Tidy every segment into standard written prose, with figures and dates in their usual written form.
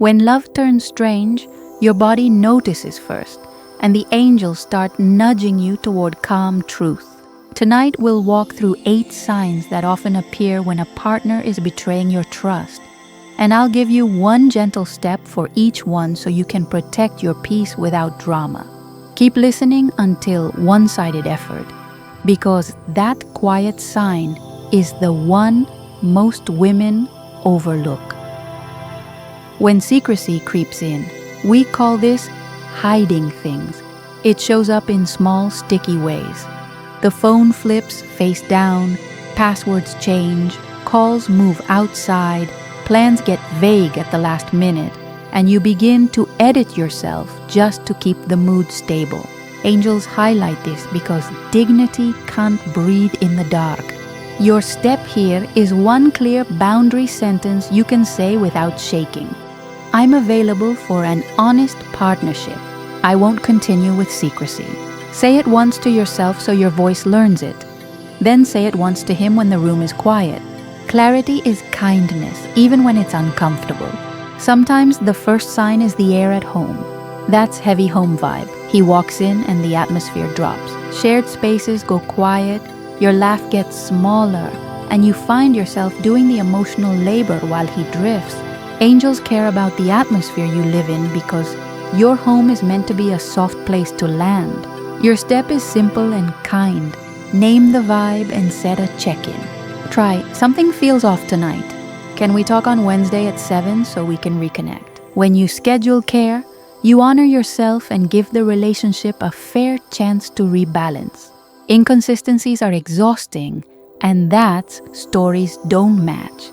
When love turns strange, your body notices first, and the angels start nudging you toward calm truth. Tonight we'll walk through 8 signs that often appear when a partner is betraying your trust. And I'll give you one gentle step for each one so you can protect your peace without drama. Keep listening until one-sided effort, because that quiet sign is the one most women overlook. When secrecy creeps in, we call this hiding things. It shows up in small, sticky ways. The phone flips face down, passwords change, calls move outside, plans get vague at the last minute, and you begin to edit yourself just to keep the mood stable. Angels highlight this because dignity can't breathe in the dark. Your step here is one clear boundary sentence you can say without shaking. I'm available for an honest partnership. I won't continue with secrecy. Say it once to yourself so your voice learns it. Then say it once to him when the room is quiet. Clarity is kindness, even when it's uncomfortable. Sometimes the first sign is the air at home. That's heavy home vibe. He walks in and the atmosphere drops. Shared spaces go quiet, your laugh gets smaller, and you find yourself doing the emotional labor while he drifts. Angels care about the atmosphere you live in because your home is meant to be a soft place to land. Your step is simple and kind. Name the vibe and set a check-in. Try, something feels off tonight. Can we talk on Wednesday at 7 so we can reconnect? When you schedule care, you honor yourself and give the relationship a fair chance to rebalance. Inconsistencies are exhausting, and that's stories don't match.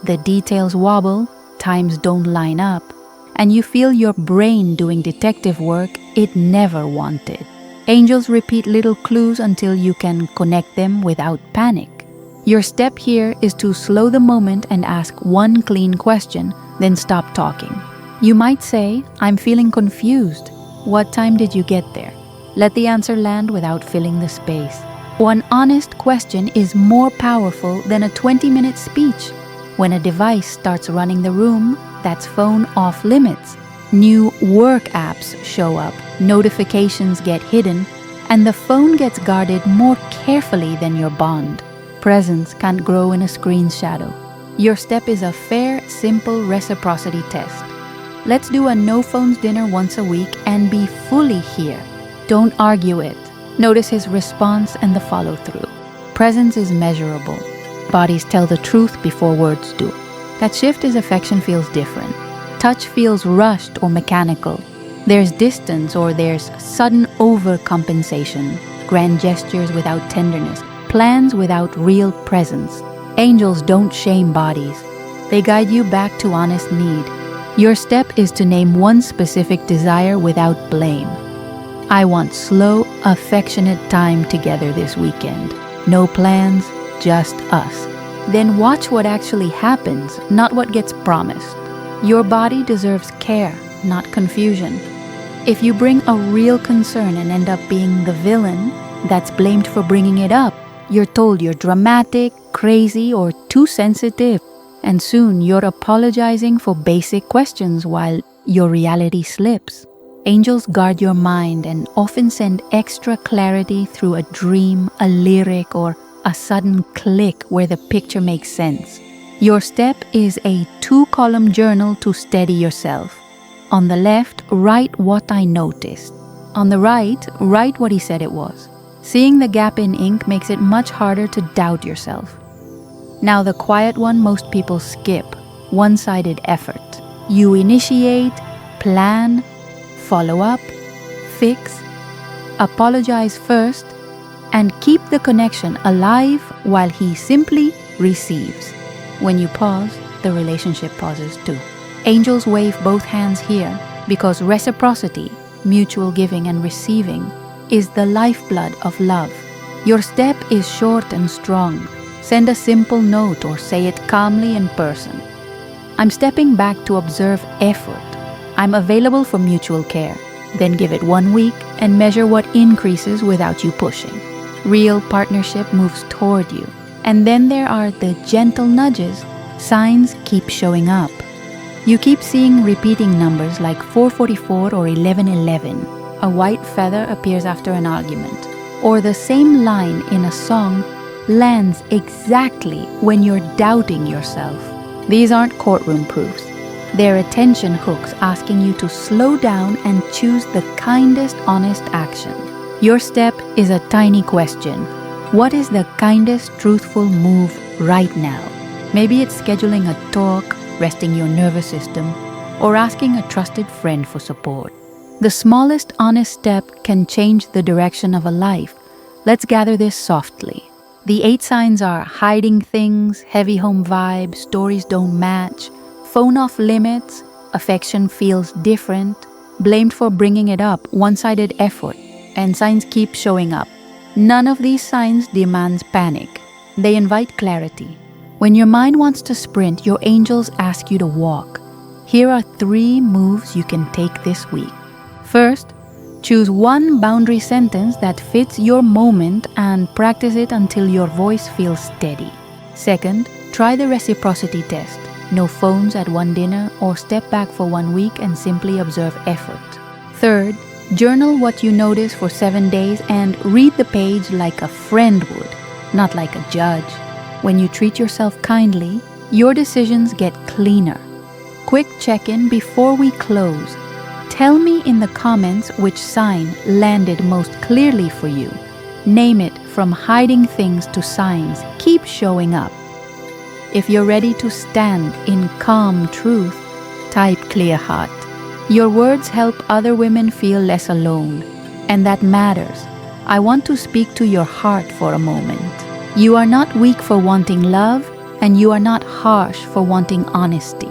The details wobble, times don't line up, and you feel your brain doing detective work it never wanted. Angels repeat little clues until you can connect them without panic. Your step here is to slow the moment and ask one clean question, then stop talking. You might say, I'm feeling confused. What time did you get there? Let the answer land without filling the space. One honest question is more powerful than a 20-minute speech. When a device starts running the room, that's phone off limits. New work apps show up, notifications get hidden, and the phone gets guarded more carefully than your bond. Presence can't grow in a screen's shadow. Your step is a fair, simple reciprocity test. Let's do a no phones dinner once a week and be fully here. Don't argue it. Notice his response and the follow-through. Presence is measurable. Bodies tell the truth before words do. That shift as affection feels different. Touch feels rushed or mechanical. There's distance or there's sudden overcompensation. Grand gestures without tenderness. Plans without real presence. Angels don't shame bodies. They guide you back to honest need. Your step is to name one specific desire without blame. I want slow, affectionate time together this weekend. No plans, just us. Then watch what actually happens, not what gets promised. Your body deserves care, not confusion. If you bring a real concern and end up being the villain that's blamed for bringing it up, you're told you're dramatic, crazy, or too sensitive. And soon you're apologizing for basic questions while your reality slips. Angels guard your mind and often send extra clarity through a dream, a lyric, or a sudden click where the picture makes sense. Your step is a 2-column journal to steady yourself. On the left, write what I noticed. On the right, write what he said it was. Seeing the gap in ink makes it much harder to doubt yourself. Now the quiet one most people skip, one-sided effort. You initiate, plan, follow up, fix, apologize first, and keep the connection alive while he simply receives. When you pause, the relationship pauses too. Angels wave both hands here because reciprocity, mutual giving and receiving, is the lifeblood of love. Your step is short and strong. Send a simple note or say it calmly in person. I'm stepping back to observe effort. I'm available for mutual care. Then give it 1 week and measure what increases without you pushing. Real partnership moves toward you. And then there are the gentle nudges. Signs keep showing up. You keep seeing repeating numbers like 444 or 1111. A white feather appears after an argument. Or the same line in a song lands exactly when you're doubting yourself. These aren't courtroom proofs. They're attention hooks asking you to slow down and choose the kindest, honest action. Your step is a tiny question. What is the kindest, truthful move right now? Maybe it's scheduling a talk, resting your nervous system, or asking a trusted friend for support. The smallest honest step can change the direction of a life. Let's gather this softly. The 8 signs are hiding things, heavy home vibes, stories don't match, phone off limits, affection feels different, blamed for bringing it up, one-sided effort, and signs keep showing up. None of these signs demands panic. They invite clarity. When your mind wants to sprint, your angels ask you to walk. Here are 3 moves you can take this week. First, choose one boundary sentence that fits your moment and practice it until your voice feels steady. Second, try the reciprocity test. No phones at one dinner, or step back for 1 week and simply observe effort. Third, journal what you notice for 7 days and read the page like a friend would, not like a judge. When you treat yourself kindly, your decisions get cleaner. Quick check-in before we close. Tell me in the comments which sign landed most clearly for you. Name it from hiding things to signs. Keep showing up. If you're ready to stand in calm truth, type clear heart. Your words help other women feel less alone, and that matters. I want to speak to your heart for a moment. You are not weak for wanting love, and you are not harsh for wanting honesty.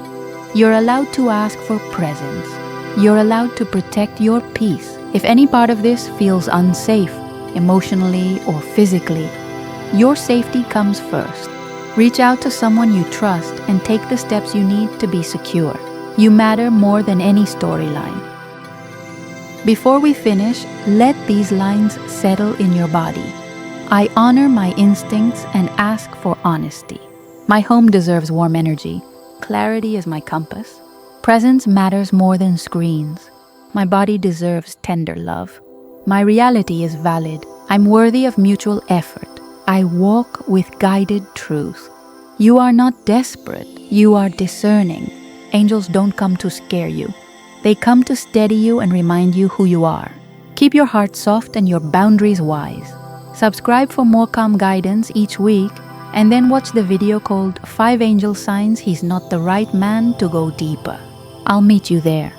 You're allowed to ask for presence. You're allowed to protect your peace. If any part of this feels unsafe, emotionally or physically, your safety comes first. Reach out to someone you trust and take the steps you need to be secure. You matter more than any storyline. Before we finish, let these lines settle in your body. I honor my instincts and ask for honesty. My home deserves warm energy. Clarity is my compass. Presence matters more than screens. My body deserves tender love. My reality is valid. I'm worthy of mutual effort. I walk with guided truth. You are not desperate. You are discerning. Angels don't come to scare you. They come to steady you and remind you who you are. Keep your heart soft and your boundaries wise. Subscribe for more calm guidance each week, and then watch the video called 5 Angel Signs He's Not the Right Man to go deeper. I'll meet you there.